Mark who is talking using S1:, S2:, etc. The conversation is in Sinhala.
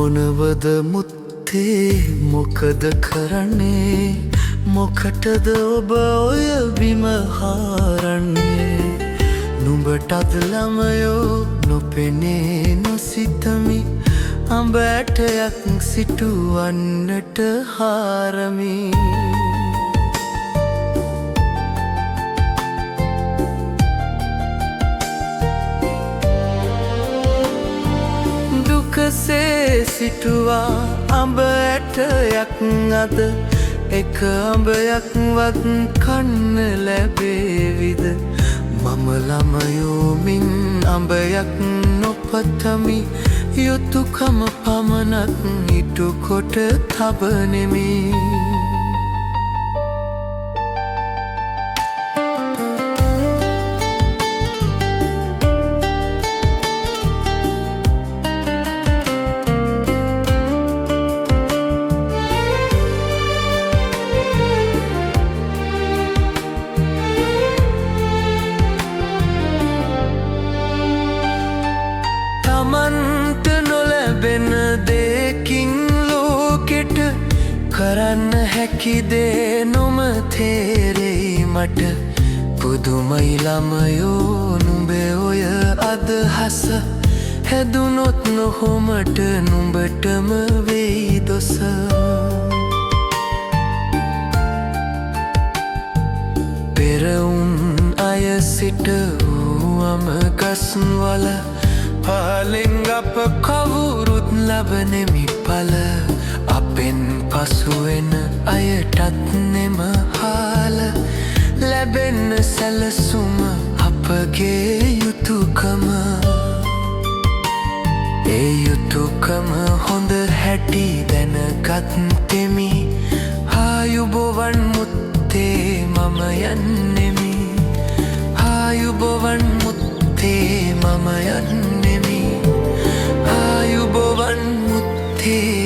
S1: මොනවද මුත්තේ මොකද කරන්නේ මොකටද ඔබ ඔය බිම හාරන්නේ නුඹටද ළමයෝ නොපෙනේ නොසිතමි අඹ ඇටයක් සිටුවන්නට හාරමි දුකසේ සිටුවා අඹ ඇටයක් අද එක අඹයක්වත් කන්න ලැබේවිද මම ළමයෝමින් අඹයක් නොපතමි යුතුකම පමණක් ඉටුකොට තබනෙමි තමන්ට නොලැබෙන දෙකින් ලෝකෙට කරන්න හැකි දේ නොම තේරෙයි මට පුදුමයි ළමයෝ නුඹේ ඔය අදහස හැදුනොත් නොහොමට නුඹටම වෙයි දොස පෙරවුන් අය සිට වූවම ගස්වල පාලෙන් අප කවුරුත් ලබනෙමි පල අපෙන් පසුවෙන අයටත් නෙම හාල ලැබෙන්න සැලසුම අපගේ යුතුකම ඒ යුතුකම හොඳ හැටි දැනගත්තෙමි ආයුබෝවන් මුත්තේ මම යන්නෙමි ආයුබෝවන් මුත්තේ මම යන්නෙමි ආයුබෝවන් මුත්තේ